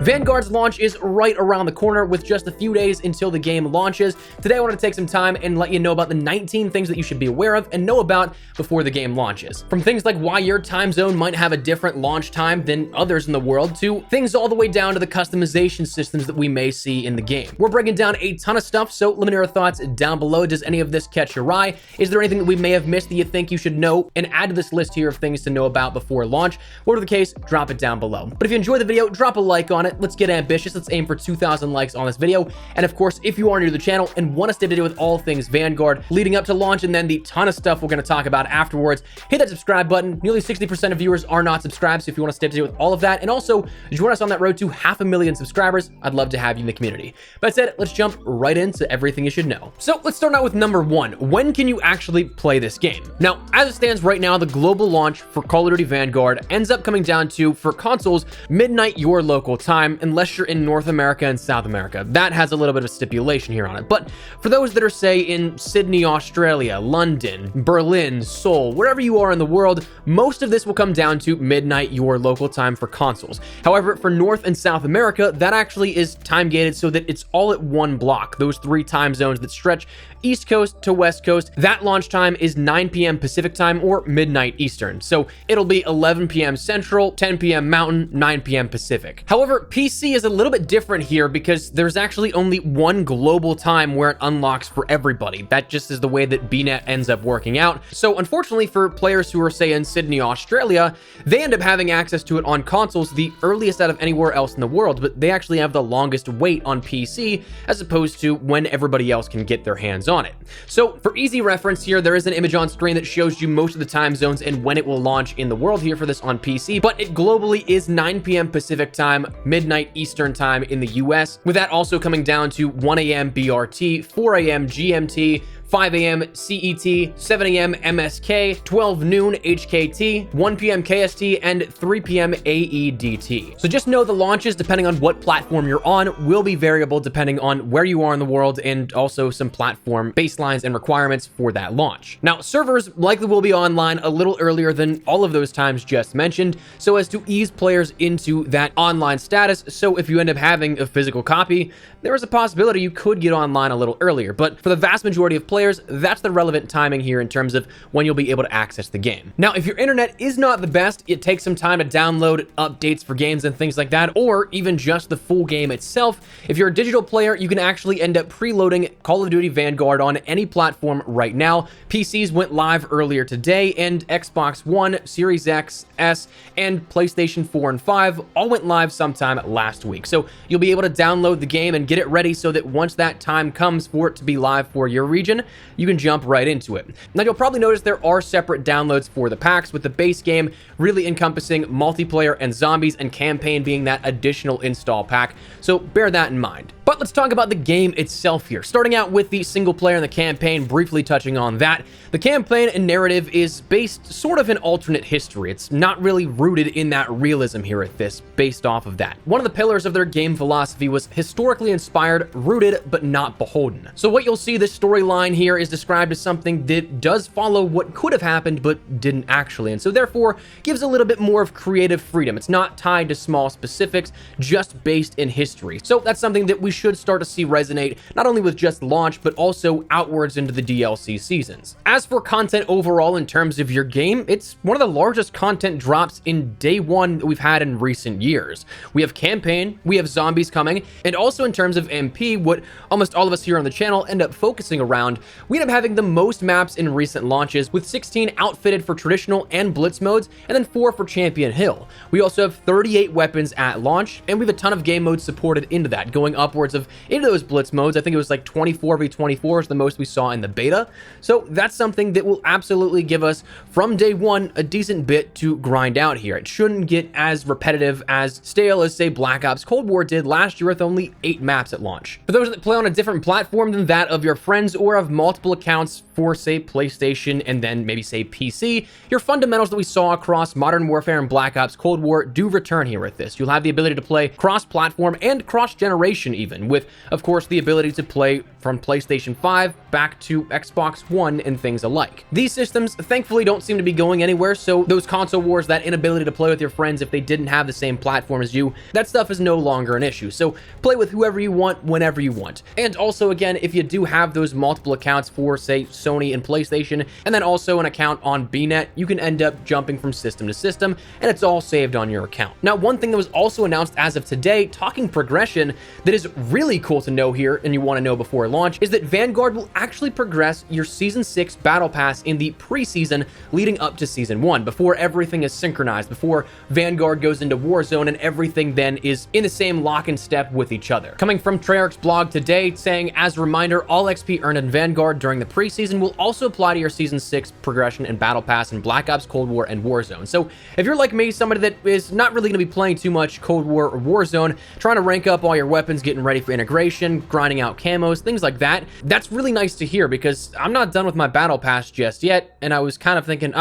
Vanguard's launch is right around the corner with just a few days until the game launches. Today I wanted to take some time and let you know about the 19 things that you should be aware of and know about before the game launches. From things like why your time zone might have a different launch time than others in the world, to things all the way down to the customization systems that we may see in the game. We're breaking down a ton of stuff, so let me know your thoughts down below. Does any of this catch your eye? Is there anything that we may have missed that you think you should know and add to this list here of things to know about before launch? Whatever the case, drop it down below. But if you enjoyed the video, drop a like on it. Let's get ambitious. Let's aim for 2,000 likes on this video. And of course, if you are new to the channel and want to stay up to date with all things Vanguard leading up to launch and then the ton of stuff we're going to talk about afterwards, hit that subscribe button. Nearly 60% of viewers are not subscribed, so if you want to stay up to date with all of that and also join us on that road to 500,000 subscribers, I'd love to have you in the community. But that said, let's jump right into everything you should know. So let's start out with number one. When can you actually play this game? Now, as it stands right now, the global launch for Call of Duty Vanguard ends up coming down to, for consoles, midnight your local time, unless you're in North America and South America. That has a little bit of stipulation here on it. But for those that are, say, in Sydney, Australia, London, Berlin, Seoul, wherever you are in the world, most of this will come down to midnight your local time for consoles. However, for North and South America, that actually is time gated so that it's all at one block. Those three time zones that stretch East Coast to West Coast, that launch time is 9 p.m. Pacific time or midnight Eastern. So it'll be 11 p.m. Central, 10 p.m. Mountain, 9 p.m. Pacific. However, PC is a little bit different here because there's actually only one global time where it unlocks for everybody. That just is the way that BNet ends up working out. So unfortunately for players who are, say, in Sydney, Australia, they end up having access to it on consoles the earliest out of anywhere else in the world, but they actually have the longest wait on PC as opposed to when everybody else can get their hands on it. So for easy reference here, there is an image on screen that shows you most of the time zones and when it will launch in the world here for this on PC, but it globally is 9 p.m. Pacific time, midnight Eastern time in the US, with that also coming down to 1 a.m. BRT, 4 a.m. GMT, 5 a.m. CET, 7 a.m. MSK, 12 noon HKT, 1 p.m. KST, and 3 p.m. AEDT. So just know the launches, depending on what platform you're on, will be variable depending on where you are in the world and also some platform baselines and requirements for that launch. Now, servers likely will be online a little earlier than all of those times just mentioned, so as to ease players into that online status. So if you end up having a physical copy, there is a possibility you could get online a little earlier, but for the vast majority of players, that's the relevant timing here in terms of when you'll be able to access the game. Now, if your internet is not the best, it takes some time to download updates for games and things like that, or even just the full game itself. If you're a digital player, you can actually end up preloading Call of Duty Vanguard on any platform right now. PCs went live earlier today, and Xbox One, Series X, S, and PlayStation 4 and 5 all went live sometime last week. So you'll be able to download the game and get it ready so that once that time comes for it to be live for your region, you can jump right into it. Now, you'll probably notice there are separate downloads for the packs, with the base game really encompassing multiplayer and zombies, and campaign being that additional install pack, so bear that in mind. But let's talk about the game itself here. Starting out with the single player and the campaign, briefly touching on that. The campaign and narrative is based sort of in alternate history. It's not really rooted in that realism here at this, based off of that. One of the pillars of their game philosophy was historically inspired, rooted, but not beholden. So what you'll see, this storyline here is described as something that does follow what could have happened, but didn't actually, and so therefore gives a little bit more of creative freedom. It's not tied to small specifics, just based in history. So that's something that we should start to see resonate, not only with just launch, but also outwards into the DLC seasons. As for content overall in terms of your game, it's one of the largest content drops in day one that we've had in recent years. We have campaign, we have zombies coming, and also in terms of MP, what almost all of us here on the channel end up focusing around, we end up having the most maps in recent launches, with 16 outfitted for traditional and blitz modes, and then 4 for Champion Hill. We also have 38 weapons at launch, and we have a ton of game modes supported into that, going upwards of into those blitz modes. I think it was like 24v24 is the most we saw in the beta. So that's something that will absolutely give us, from day one, a decent bit to grind out here. It shouldn't get as repetitive, as stale as, say, Black Ops Cold War did last year with only 8 maps at launch. For those that play on a different platform than that of your friends, or have multiple accounts for, say, PlayStation and then maybe, say, PC, your fundamentals that we saw across Modern Warfare and Black Ops Cold War do return here with this. You'll have the ability to play cross-platform and cross-generation even, with, of course, the ability to play from PlayStation 5 back to Xbox One and things alike. These systems thankfully don't seem to be going anywhere, so those console wars, that inability to play with your friends if they didn't have the same platform as you, that stuff is no longer an issue. So play with whoever you want, whenever you want. And also, again, if you do have those multiple accounts for, say, Sony and PlayStation, and then also an account on BNet, you can end up jumping from system to system, and it's all saved on your account. Now, one thing that was also announced as of today, talking progression, that is really cool to know here, and you want to know before launch, is that Vanguard will actually progress your Season 6 Battle Pass in the preseason leading up to Season 1, before everything is synchronized, before Vanguard goes into Warzone and everything then is in the same lock and step with each other. Coming from Treyarch's blog today, saying, as a reminder, all XP earned in Vanguard during the preseason will also apply to your Season 6 progression and Battle Pass in Black Ops, Cold War, and Warzone. So if you're like me, somebody that is not really going to be playing too much Cold War or Warzone, trying to rank up all your weapons, getting ready for integration, grinding out camos, things like that, that's really nice to hear because I'm not done with my Battle Pass just yet, and I was kind of thinking,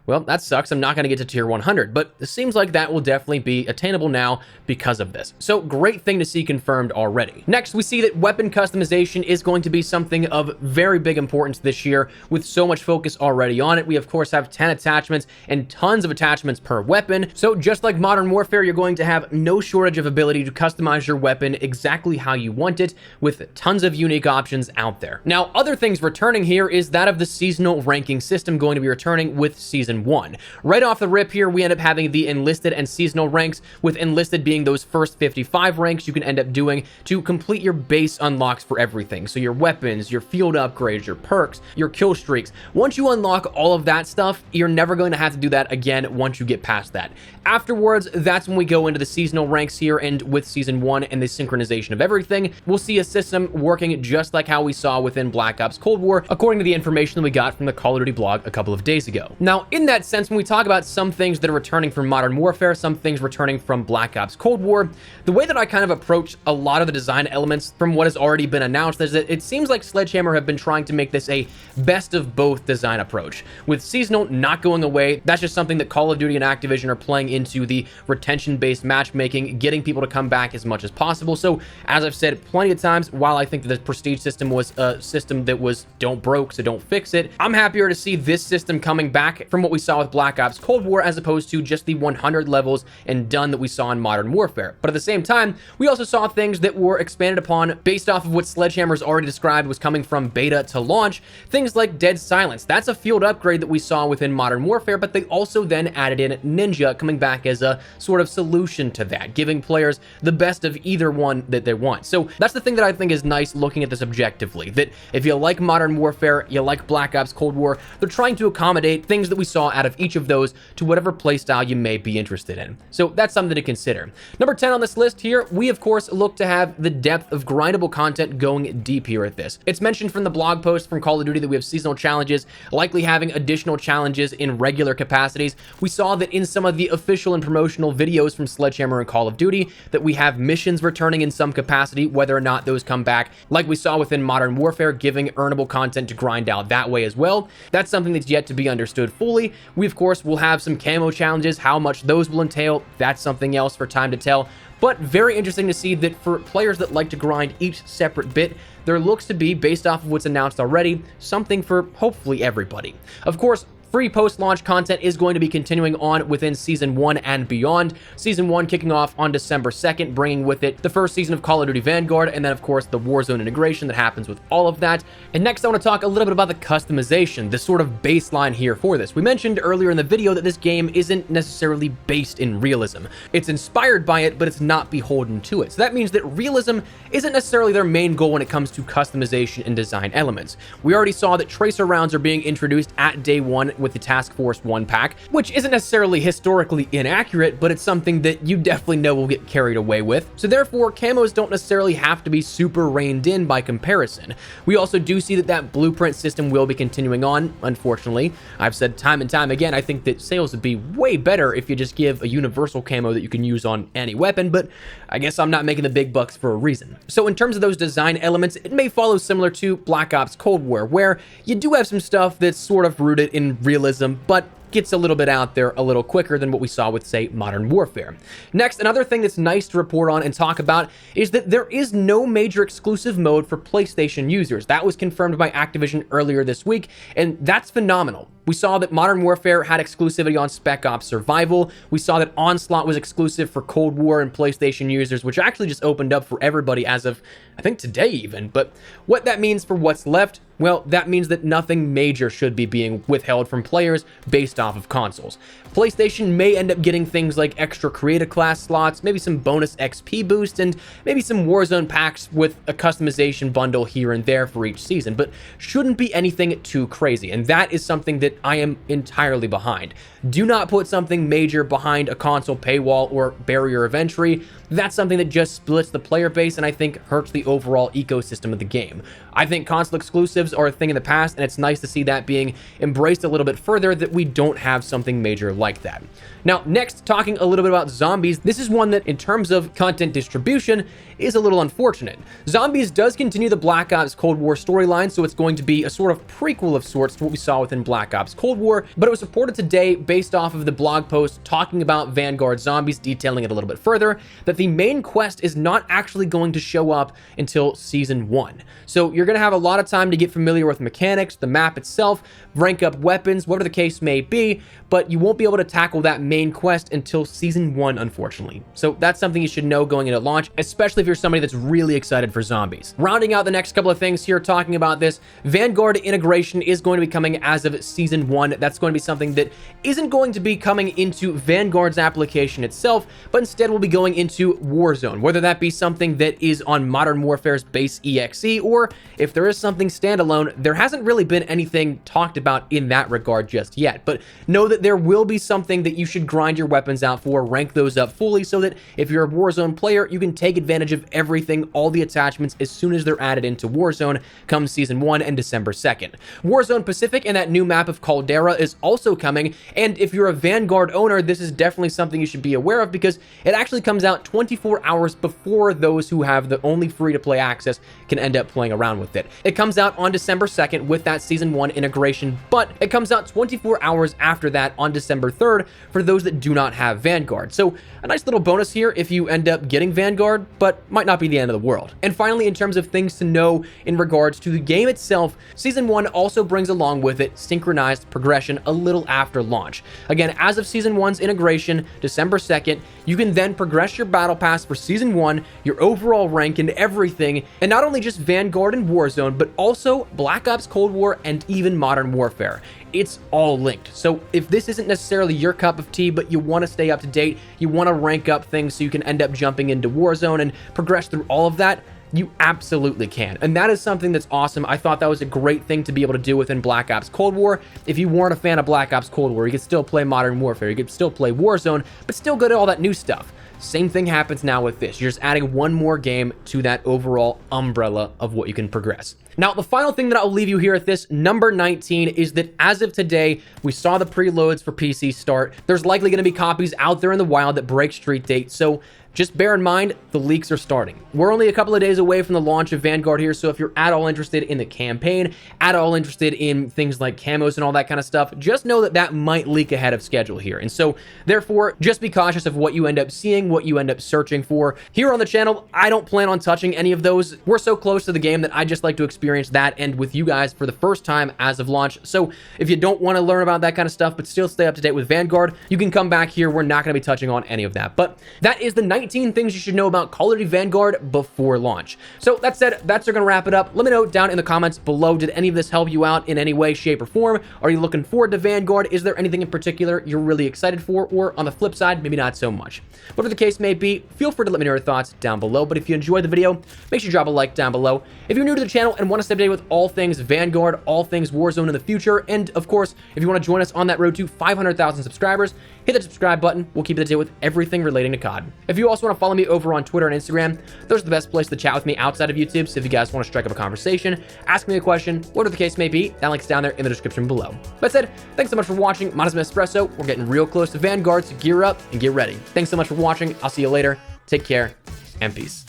well, that sucks. I'm not going to get to tier 100, but it seems like that will definitely be attainable now because of this. So great thing to see confirmed already. Next, we see that weapon customization is going to be something of very big importance this year with so much focus already on it. We, of course, have 10 attachments and tons of attachments per weapon. So just like Modern Warfare, you're going to have no shortage of ability to customize your weapon exactly how you want it with tons of unique options out there. Now, other things returning here is that of the seasonal ranking system going to be returning with Season 1. Right off the rip here, we end up having the enlisted and seasonal ranks, with enlisted being those first 55 ranks you can end up doing to complete your base unlocks for everything. So your weapons, your field upgrades, your perks, your kill streaks. Once you unlock all of that stuff, you're never going to have to do that again once you get past that. Afterwards, that's when we go into the seasonal ranks here, and with Season 1 and the synchronization of everything, we'll see a system working just like how we saw within Black Ops Cold War, according to the information that we got from the Call of Duty blog a couple of days ago. Now, in that sense, when we talk about some things that are returning from Modern Warfare, some things returning from Black Ops Cold War, the way that I kind of approach a lot of the design elements from what has already been announced is that it seems like Sledgehammer have been trying to make this a best of both design approach. With seasonal not going away, that's just something that Call of Duty and Activision are playing into the retention-based matchmaking, getting people to come back as much as possible. So, as I've said plenty of times, while I think that the Prestige system was a system that was don't broke, so don't fix it, I'm happier to see this system coming back from what we saw with Black Ops Cold War as opposed to just the 100 levels and done that we saw in Modern Warfare. But at the same time, we also saw things that were expanded upon based off of what Sledgehammer's already described was coming from beta to launch. Things like Dead Silence. That's a field upgrade that we saw within Modern Warfare, but they also then added in Ninja coming back as a sort of solution to that, giving players the best of either one that they want. So that's the thing that I think is nice looking at this objectively, that if you like Modern Warfare, you like Black Ops Cold War, they're trying to accommodate things that we saw out of each of those to whatever playstyle you may be interested in. So that's something to consider. Number 10 on this list here, we of course look to have the depth of grindable content going deep here at this. It's mentioned from the blog post from Call of Duty that we have seasonal challenges, likely having additional challenges in regular capacities. We saw that in some of the official and promotional videos from Sledgehammer and Call of Duty that we have missions returning in some capacity, whether or not those come back, like we saw within Modern Warfare, giving earnable content to grind out that way as well. That's something that's yet to be understood fully. We of course will have some camo challenges. How much those will entail, that's something else for time to tell. But very interesting to see that for players that like to grind each separate bit, there looks to be, based off of what's announced already, something for hopefully everybody. Of course, free post-launch content is going to be continuing on within Season 1 and beyond. Season 1 kicking off on December 2nd, bringing with it the first season of Call of Duty Vanguard, and then of course the Warzone integration that happens with all of that. And next I want to talk a little bit about the customization, the sort of baseline here for this. We mentioned earlier in the video that this game isn't necessarily based in realism. It's inspired by it, but it's not beholden to it. So that means that realism isn't necessarily their main goal when it comes to customization and design elements. We already saw that tracer rounds are being introduced at day one with the Task Force 1 pack, which isn't necessarily historically inaccurate, but it's something that you definitely know will get carried away with. So therefore, camos don't necessarily have to be super reined in by comparison. We also do see that that blueprint system will be continuing on, unfortunately. I've said time and time again, I think that sales would be way better if you just give a universal camo that you can use on any weapon, but I guess I'm not making the big bucks for a reason. So in terms of those design elements, it may follow similar to Black Ops Cold War, where you do have some stuff that's sort of rooted in realism, but gets a little bit out there a little quicker than what we saw with, say, Modern Warfare. Next, another thing that's nice to report on and talk about is that there is no major exclusive mode for PlayStation users. That was confirmed by Activision earlier this week, and that's phenomenal. We saw that Modern Warfare had exclusivity on Spec Ops Survival. We saw that Onslaught was exclusive for Cold War and PlayStation users, which actually just opened up for everybody as of, I think, today even. But what that means for what's left, well, that means that nothing major should be being withheld from players based off of consoles. PlayStation may end up getting things like extra Creator Class slots, maybe some bonus XP boost, and maybe some Warzone packs with a customization bundle here and there for each season, but shouldn't be anything too crazy, and that is something that I am entirely behind. Do not put something major behind a console paywall or barrier of entry. That's something that just splits the player base and I think hurts the overall ecosystem of the game. I think console exclusives are a thing in the past, and it's nice to see that being embraced a little bit further, that we don't have something major like that. Now, next, talking a little bit about Zombies. This is one that, in terms of content distribution, is a little unfortunate. Zombies does continue the Black Ops Cold War storyline, so it's going to be a sort of prequel of sorts to what we saw within Black Ops Cold War, but it was reported today, based off of the blog post talking about Vanguard Zombies, detailing it a little bit further, that the main quest is not actually going to show up until Season 1. So you're going to have a lot of time to get familiar with mechanics, the map itself, rank up weapons, whatever the case may be, but you won't be able to tackle that main quest until Season 1, unfortunately. So that's something you should know going into launch, especially if you're somebody that's really excited for Zombies. Rounding out the next couple of things here, talking about this, Vanguard Integration is going to be coming as of Season 1. That's going to be something that isn't going to be coming into Vanguard's application itself, but instead will be going into Warzone, whether that be something that is on Modern Warfare's base EXE, or if there is something standalone. There hasn't really been anything talked about in that regard just yet, but know that there will be something that you should grind your weapons out for, rank those up fully, so that if you're a Warzone player, you can take advantage of everything, all the attachments, as soon as they're added into Warzone come Season 1 and December 2nd. Warzone Pacific and that new map of Caldera is also coming, and if you're a Vanguard owner, this is definitely something you should be aware of, because it actually comes out 24 hours before those who have the only free-to-play access can end up playing around with it. It comes out on December 2nd with that Season 1 integration, but it comes out 24 hours after that on December 3rd for those that do not have Vanguard. So a nice little bonus here if you end up getting Vanguard, but might not be the end of the world. And finally, in terms of things to know in regards to the game itself, Season 1 also brings along with it synchronized progression a little after launch. Again, as of Season 1's integration, December 2nd, you can then progress your battle pass for Season 1, your overall rank and everything, and not only just Vanguard and Warzone, but also Black Ops Cold War and even Modern Warfare. It's all linked. So if this isn't necessarily your cup of tea, but you want to stay up to date, you want to rank up things so you can end up jumping into Warzone and progress through all of that, you absolutely can. And that is something that's awesome. I thought that was a great thing to be able to do within Black Ops Cold War. If you weren't a fan of Black Ops Cold War, you could still play Modern Warfare, you could still play Warzone, but still go to all that new stuff. Same thing happens now with this. You're just adding one more game to that overall umbrella of what you can progress. Now, the final thing that I'll leave you here at this, number 19, is that as of today, we saw the preloads for PC start. There's likely going to be copies out there in the wild that break street date, so just bear in mind, the leaks are starting. We're only a couple of days away from the launch of Vanguard here, so if you're at all interested in the campaign, at all interested in things like camos and all that kind of stuff, just know that that might leak ahead of schedule here. And so, therefore, just be cautious of what you end up seeing, what you end up searching for. Here on the channel, I don't plan on touching any of those. We're so close to the game that I just like to experience that and with you guys for the first time as of launch. So if you don't want to learn about that kind of stuff, but still stay up to date with Vanguard, you can come back here. We're not going to be touching on any of that. But that is the 19 things you should know about Call of Duty Vanguard before launch. So that said, that's going to wrap it up. Let me know down in the comments below, did any of this help you out in any way, shape, or form? Are you looking forward to Vanguard? Is there anything in particular you're really excited for? Or on the flip side, maybe not so much? Whatever the case may be, feel free to let me know your thoughts down below. But if you enjoyed the video, make sure you drop a like down below. If you're new to the channel and want to stay up to date with all things Vanguard, all things Warzone in the future, and of course, if you want to join us on that road to 500,000 subscribers, hit that subscribe button. We'll keep you up to date with everything relating to COD. If you also want to follow me over on Twitter and Instagram, those are the best place to chat with me outside of YouTube. So if you guys want to strike up a conversation, ask me a question, whatever the case may be, that link's down there in the description below. That said, thanks so much for watching. My name is Espresso. We're getting real close to Vanguard, so gear up and get ready. Thanks so much for watching. I'll see you later. Take care and peace.